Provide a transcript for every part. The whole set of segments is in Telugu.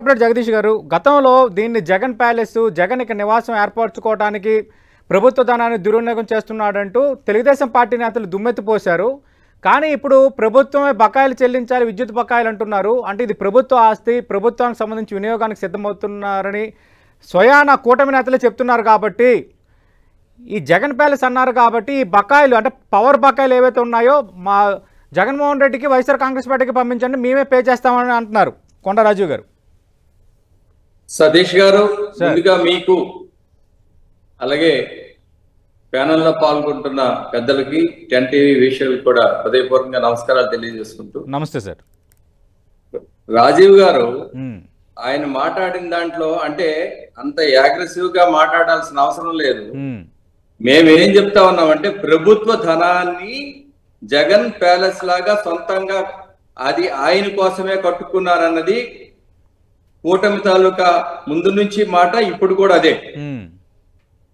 కార్పొరేట్ జగదీష్ గారు, గతంలో దీన్ని జగన్ ప్యాలెస్, జగన్ ఇక నివాసం ఏర్పరచుకోవడానికి ప్రభుత్వ ధనాన్ని దుర్వినియోగం చేస్తున్నాడంటూ తెలుగుదేశం పార్టీ నేతలు దుమ్మెత్తిపోశారు. కానీ ఇప్పుడు ప్రభుత్వమే బకాయిలు చెల్లించాలి, విద్యుత్ బకాయిలు అంటున్నారు. అంటే ఇది ప్రభుత్వ ఆస్తి, ప్రభుత్వానికి సంబంధించి వినియోగానికి సిద్ధమవుతున్నారని స్వయాన కూటమి నేతలే చెప్తున్నారు. కాబట్టి ఈ జగన్ ప్యాలెస్ అన్నారు కాబట్టి ఈ బకాయిలు అంటే పవర్ బకాయిలు ఏవైతే ఉన్నాయో మా జగన్మోహన్ రెడ్డికి, వైఎస్ఆర్ కాంగ్రెస్ పార్టీకి పంపించండి, మేమే పే చేస్తామని అంటున్నారు కొండ రాజు గారు. సతీష్ గారు, ముందుగా మీకు అలాగే ప్యానెల్లో పాల్గొంటున్న పెద్దలకి, 10 టీవీ వీక్షకులకు కూడా హృదయపూర్వకంగా నమస్కారాలు తెలియజేసుకుంటూ. నమస్తే సార్. రాజీవ్ గారు ఆయన మాట్లాడిన దాంట్లో అంటే అంత అగ్రెసివ్ గా మాట్లాడాల్సిన అవసరం లేదు. మేమేం చెప్తా ఉన్నామంటే ప్రభుత్వ ధనాన్ని జగన్ ప్యాలెస్ లాగా సొంతంగా అది ఆయన కోసమే కట్టుకున్నారన్నది కూటమి తాలూకా ముందు నుంచి మాట, ఇప్పుడు కూడా అదే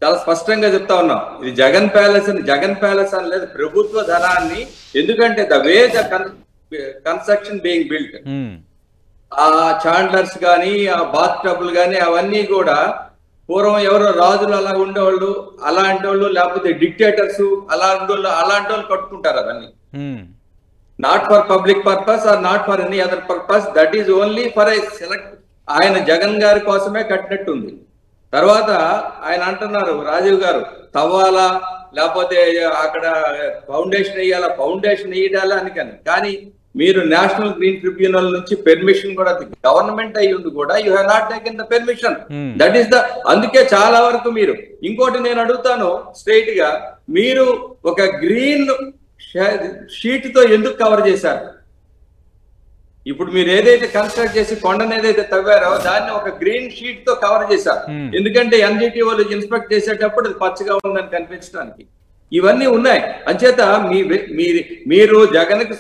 చాలా స్పష్టంగా చెప్తా ఉన్నాం. ఇది జగన్ ప్యాలెస్ అని లేదు, ప్రభుత్వ ధనాన్ని. ఎందుకంటే the way the construction being built, ఆ చాండ్లర్స్ కానీ ఆ బాత్ టబ్లు కానీ అవన్నీ కూడా పూర్వం ఎవరో రాజులు అలా ఉండేవాళ్ళు, అలాంటి వాళ్ళు, లేకపోతే డిక్టేటర్స్ అలాంటి వాళ్ళు కట్టుకుంటారు. అవన్నీ not for public purpose or not for any other purpose, that is only for a select. ఆయన జగన్ గారి కోసమే కట్టినట్టుంది. తర్వాత ఆయన అంటున్నారు రాజీవ్ గారు, తవ్వాలా లేకపోతే అక్కడ ఫౌండేషన్ వేయాలా, ఫౌండేషన్ వేయాలా అని. కానీ మీరు నేషనల్ గ్రీన్ ట్రిబ్యునల్ నుంచి పెర్మిషన్ కూడా, గవర్నమెంట్ అయ్యి ఉండి కూడా you have not taken the permission. That is the, అందుకే చాలా వరకు మీరు, ఇంకోటి నేను అడుగుతాను స్ట్రైట్ గా, మీరు ఒక గ్రీన్ షీట్ తో ఎందుకు కవర్ చేశారు? ఇప్పుడు మీరు ఏదైతే కన్స్ట్రక్ట్ చేసి కొండను ఏదైతే తవ్వారో దాన్ని ఒక గ్రీన్ షీట్ తో కవర్ చేశారు. ఎందుకంటే ఎన్జిటి వాళ్ళు ఇన్స్పెక్ట్ చేసేటప్పుడు అది పచ్చగా ఉందని కనిపించడానికి. ఇవన్నీ ఉన్నాయి. అంచేత మీరు జగన్కి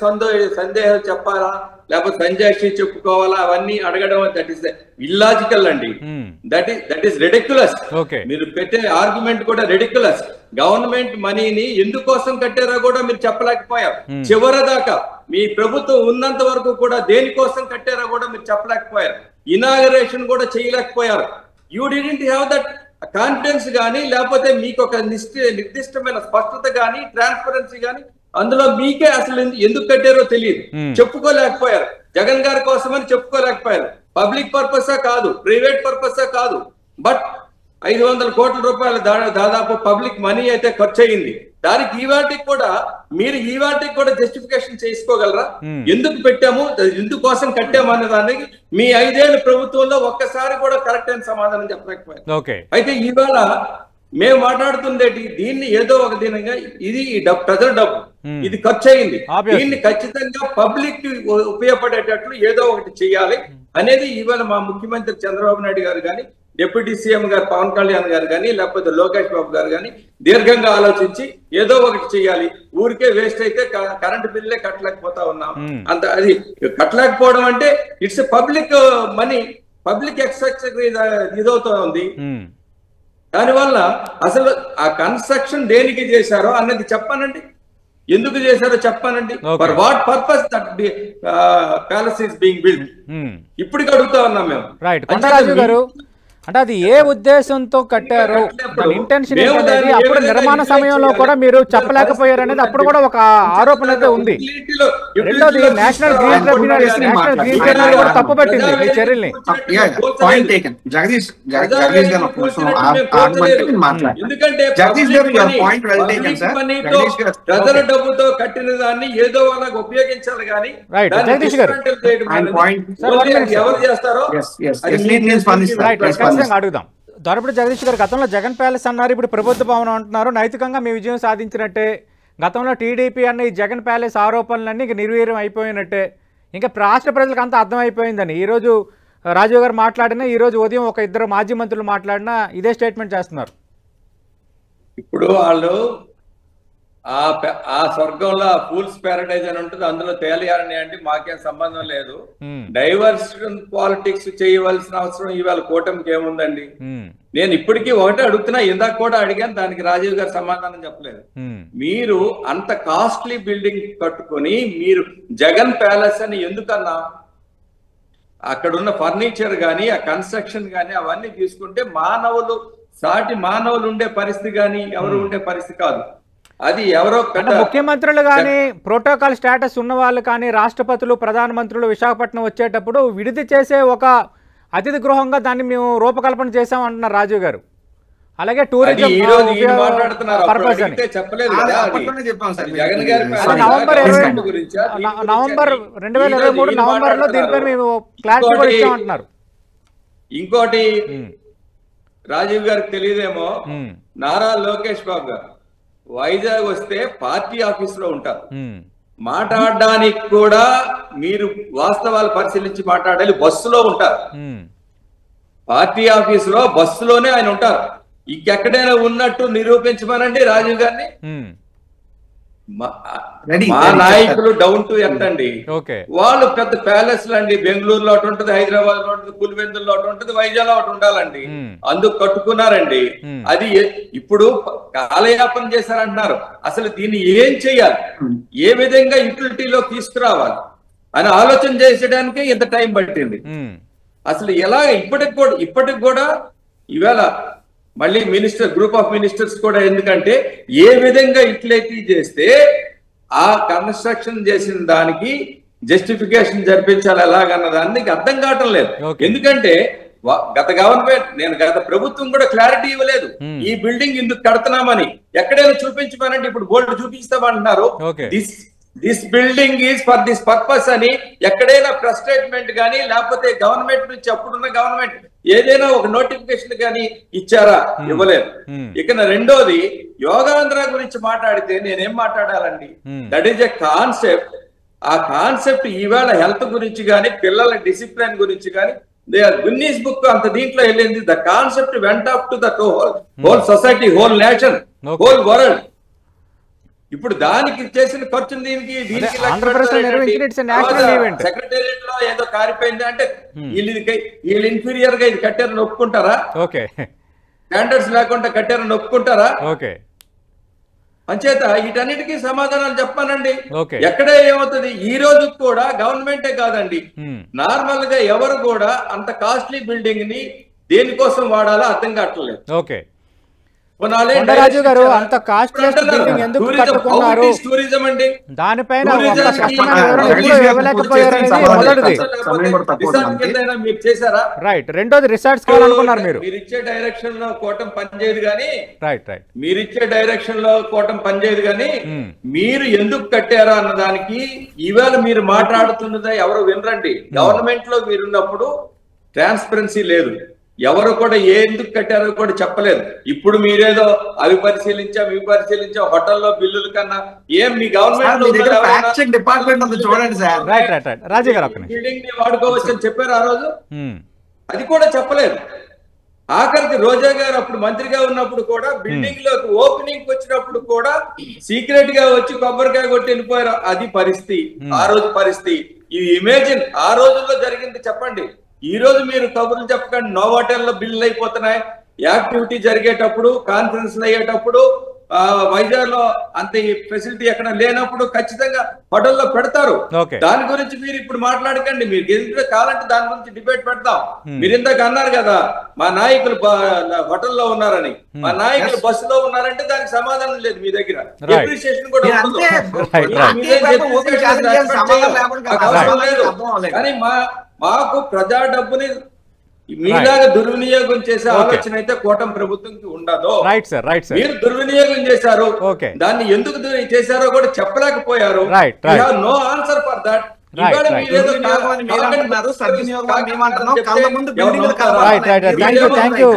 సందేహం చెప్పాలా లేకపోతే సంజయ్ చెప్పుకోవాలా, అవన్నీ అడగడం దట్ ఈస్ ఇల్లాజికల్ అండి. That is ridiculous. మీరు పెట్టే ఆర్గ్యుమెంట్ కూడా రెడిక్యులస్. గవర్నమెంట్ మనీని ఎందుకోసం కట్టారో కూడా మీరు చెప్పలేకపోయారు. చివరిదాకా మీ ప్రభుత్వం ఉన్నంత వరకు కూడా దేనికోసం కట్టారో కూడా మీరు చెప్పలేకపోయారు. ఇనాగరేషన్ కూడా చేయలేకపోయారు. You didn't have that confidence కానీ, లేకపోతే మీకు ఒక నిర్దిష్టమైన స్పష్టత కానీ, ట్రాన్స్పరెన్సీ కానీ అందులో మీకే అసలు ఎందుకు కట్టారో తెలియదు, చెప్పుకోలేకపోయారు. జగన్ గారి కోసమని చెప్పుకోలేకపోయారు. పబ్లిక్ పర్పసా కాదు, ప్రైవేట్ పర్పసా కాదు, బట్ 500 కోట్ల రూపాయలు దాదాపు పబ్లిక్ మనీ అయితే ఖర్చు అయ్యింది. దానికి ఈవాటికి కూడా జస్టిఫికేషన్ చేసుకోగలరా? ఎందుకు పెట్టాము, ఎందుకోసం కట్టాము అనే దానికి మీ 5 ఏళ్ల ప్రభుత్వంలో ఒక్కసారి కూడా కరెక్ట్ అయిన సమాధానం చెప్పలేకపోయారు. అయితే ఇవాళ మేము మాట్లాడుతుండేటి దీన్ని ఏదో ఒక దినంగా, ఇది ప్రజల డబ్బు, ఇది ఖర్చు అయింది, దీన్ని ఖచ్చితంగా పబ్లిక్ కి ఉపయోగపడేటట్లు ఏదో ఒకటి చేయాలి అనేది ఇవాళ మా ముఖ్యమంత్రి చంద్రబాబు నాయుడు గారు కానీ, డిప్యూటీ సీఎం గారు పవన్ కళ్యాణ్ గారు కానీ, లేకపోతే లోకేష్ బాబు గారు కానీ దీర్ఘంగా ఆలోచించి ఏదో ఒకటి చేయాలి. ఊరికే వేస్ట్ అయితే కరెంట్ బిల్లే కట్టలేకపోతా ఉన్నాం. అంత అది కట్టలేకపోవడం అంటే it's public money, public expect ఇదవుతా ఉంది. దానివల్ల అసలు ఆ కన్స్ట్రక్షన్ దేనికి చేశారో అన్నది చెప్పానండి, ఎందుకు చేశారో చెప్పానండి. For what purpose that palace is being built ఇప్పటికి అడుగుతా ఉన్నాం మేము. రైట్ కొండరాజు గారు, అంటే అది ఏ ఉద్దేశంతో కట్టారు, ఇంటెన్షన్ ఏంటనేది అప్పుడు నిర్మాణ సమయంలో కూడా మీరు చెప్పలేకపోయారు అనేది అప్పుడు కూడా ఒక ఆరోపణ అయితే ఉంది. రెండోది నేషనల్ గ్రీన్ ట్రిబ్యునల్ కూడా తప్పు పట్టింది మీ చర్యల్ని. ప్రజల డబ్బుతో కట్టిన దాన్ని ఏదో వాళ్ళకి ఉపయోగించాలి కానీ జగదీష్ గారు ఎవరు చేస్తారో అడుగుదాం. దొరపటి జగదీష్ గారు, గతంలో జగన్ ప్యాలెస్ అన్నారు, ఇప్పుడు ప్రభుత్వ భవనం అంటున్నారు. నైతికంగా మీ విజయం సాధించినట్టే. గతంలో టీడీపీ అన్న ఈ జగన్ ప్యాలెస్ ఆరోపణలన్నీ ఇంక నిర్వీర్యం అయిపోయినట్టే. ఇంకా రాష్ట్ర ప్రజలకు అంతా అర్థమైపోయిందని ఈరోజు రాజీవ్ గారు మాట్లాడినా, ఈరోజు ఉదయం ఒక 2 మాజీ మంత్రులు మాట్లాడినా ఇదే స్టేట్మెంట్ చేస్తున్నారు. ఇప్పుడు వాళ్ళు ఆ స్వర్గంలో ఫూల్స్ ప్యారడైజ్ అని ఉంటుంది, అందులో తేలియాలని అంటే మాకేం సంబంధం లేదు. డైవర్షన్ పాలిటిక్స్ చేయవలసిన అవసరం ఇవాళ కూటమికి ఏముందండి? నేను ఇప్పటికీ ఒకటే అడుగుతున్నా, ఇందాక కూడా అడిగాను, దానికి రాజీవ్ గారు సమాధానం చెప్పలేదు. మీరు అంత కాస్ట్లీ బిల్డింగ్ కట్టుకొని మీరు జగన్ ప్యాలెస్ అని ఎందుకన్నా? అక్కడ ఉన్న ఫర్నిచర్ కానీ ఆ కన్స్ట్రక్షన్ కానీ అవన్నీ తీసుకుంటే మానవులు సాటి మానవులు ఉండే పరిస్థితి కానీ ఎవరు ఉండే పరిస్థితి కాదు. అది ఎవరో ముఖ్యమంత్రులు కానీ ప్రోటోకాల్ స్టేటస్ ఉన్న వాళ్ళు కానీ రాష్ట్రపతులు ప్రధానమంత్రులు విశాఖపట్నం వచ్చేటప్పుడు విడిది చేసే ఒక అతిథి గృహంగా దాన్ని మేము రూపకల్పన చేసాం అంటున్నారు రాజీవ్ గారు. అలాగే టూరిజం నవంబర్ 2023 నవంబర్లో దీనిపై మేము క్లారిటీ కూడా ఇచ్చామంటున్నారు. ఇంకోటి రాజీవ్ గారికి తెలియదేమో, నారా లోకేష్ బాబు గారు వైజాగ్ వస్తే పార్టీ ఆఫీస్ లో ఉంటారు. మాట్లాడడానికి కూడా మీరు వాస్తవాలు పరిశీలించి మాట్లాడాలి. బస్సులో ఉంటారు, పార్టీ ఆఫీస్ లో బస్సులోనే ఆయన ఉంటారు. ఇంకెక్కడైనా ఉన్నట్టు నిరూపించమనండి రాజీవ్ గారిని. మా నాయకులు డౌన్ టు ఎర్త్ అండి. వాళ్ళు పెద్ద ప్యాలెస్లు అండి. బెంగళూరులో ఒకటి ఉంటుంది, హైదరాబాద్ లో ఉంటుంది, పులివెందుల్లో ఒకటి ఉంటుంది, వైజాగ్ లో ఒకటి ఉండాలండి. అందుకు కట్టుకున్నారండి. అది ఇప్పుడు కాలయాపన చేశారంటున్నారు. అసలు దీన్ని ఏం చెయ్యాలి, ఏ విధంగా యూటిలిటీలో తీసుకురావాలి అని ఆలోచన చేసేయడానికి ఇంత టైం పట్టింది. అసలు ఎలా ఇప్పటికి కూడా ఇవాళ మళ్ళీ గ్రూప్ ఆఫ్ మినిస్టర్స్ కూడా, ఎందుకంటే ఏ విధంగా యూటిలిటీ చేస్తే ఆ కన్స్ట్రక్షన్ చేసిన దానికి జస్టిఫికేషన్ జరిపించాలి ఎలాగన్న దానికి అర్థం కావటం లేదు. ఎందుకంటే గత ప్రభుత్వం కూడా క్లారిటీ ఇవ్వలేదు. ఈ బిల్డింగ్ ఇందుకు కడుతున్నామని ఎక్కడైనా చూపించమనంటే ఇప్పుడు బోర్డు చూపిస్తామంటున్నారు. This building is for this purpose అని ఎక్కడైనా ప్రెస్ స్టేట్మెంట్ కానీ లేకపోతే గవర్నమెంట్ నుంచి అప్పుడున్న గవర్నమెంట్ ఏదైనా ఒక నోటిఫికేషన్ కానీ ఇచ్చారా? ఇవ్వలేదు. ఇక రెండోది యోగాంధ్ర గురించి మాట్లాడితే నేనేం మాట్లాడాలండి? That is a concept. ఆ కాన్సెప్ట్ ఈవేళ హెల్త్ గురించి కానీ పిల్లల డిసిప్లిన్ గురించి కానీ గిన్నీస్ బుక్ అంత దీంట్లో వెళ్ళింది. The concept went up to the whole society, whole nation, whole world. ఇప్పుడు దానికి చేసిన ఖర్చు దీనికి సెక్రటేరియట్ లో ఏదో కారిపోయింది అంటే వీళ్ళు ఇన్ఫీరియర్ గా ఇది కట్టారని ఒప్పుకుంటారా? స్టాండర్డ్స్ లేకుండా కట్టారని ఒప్పుకుంటారా? అంచేత వీటన్నిటికీ సమాధానాలు చెప్పానండి. ఎక్కడే ఏమవుతుంది, ఈ రోజు కూడా గవర్నమెంటే కాదండి, నార్మల్ గా ఎవరు కూడా అంత కాస్ట్లీ బిల్డింగ్ ని దేనికోసం వాడాలో అర్థం కావట్లేదు. కొండరాజు గారు అంత కాస్ట్లెస్ బిల్డింగ్ ఎందుకు కట్టుకున్నారు, దానిపైన రైట్. రెండోది రిసార్ట్స్ కావాలనుకున్నారు మీరు. మీరిచ్చే డైరెక్షన్ లో కూటమి పనిచేయదు కానీ, మీరిచ్చే డైరెక్షన్ లో కూటమి పనిచేయదు కానీ మీరు ఎందుకు కట్టారా అన్న దానికి ఇవాళ మీరు మాట్లాడుతున్నదా ఎవరు వినరండి. గవర్నమెంట్ లో మీరున్నప్పుడు ట్రాన్స్పరెన్సీ లేదు, ఎవరు కూడా ఎందుకు కట్టారో కూడా చెప్పలేదు. ఇప్పుడు మీరేదో అవి పరిశీలించాం ఇవి పరిశీలించాం, హోటల్లో బిల్లుల కన్నా ఏం మీ గవర్నమెంట్ డిపార్ట్మెంట్ ఉంది చూడండి సార్, బిల్డింగ్ ని వాడుకోవచ్చు అని చెప్పారు ఆ రోజు. అది కూడా చెప్పలేదు. ఆఖరికి రోజా గారు అప్పుడు మంత్రిగా ఉన్నప్పుడు కూడా బిల్డింగ్ లోకి ఓపెనింగ్ వచ్చినప్పుడు కూడా సీక్రెట్ గా వచ్చి కొబ్బరికాయ కొట్టి వెళ్ళిపోయారు. అది పరిస్థితి, ఆ రోజు పరిస్థితి. ఈ ఇమేజిన్ ఆ రోజుల్లో జరిగింది చెప్పండి. ఈ రోజు మీరు కబుర్లు చెప్పకండి. నోవాటెల్లో బిల్లులు అయిపోతున్నాయి. యాక్టివిటీ జరిగేటప్పుడు, కాన్ఫరెన్స్లు అయ్యేటప్పుడు, వైజాగ్ లో అంత ఫెసిలిటీ ఎక్కడ లేనప్పుడు ఖచ్చితంగా హోటల్లో పెడతారు. దాని గురించి మీరు ఇప్పుడు మాట్లాడకండి. మీరు గెలిచిన కావాలంటే దాని గురించి డిబేట్ పెడతాం. మీరు ఇందాక అన్నారు కదా మా నాయకులు హోటల్లో ఉన్నారని, మా నాయకులు బస్సులో ఉన్నారంటే దానికి సమాధానం లేదు మీ దగ్గర. అప్రిసియేషన్ కూడా కానీ మాకు ప్రజా డబ్బుని మీలాగా దుర్వినియోగం చేసే ఆలోచన అయితే కూటమి ప్రభుత్వంకి ఉండదు. మీరు దుర్వినియోగం చేశారు, దాన్ని ఎందుకు చేశారో కూడా చెప్పలేకపోయారు. No answer for that. Thank you.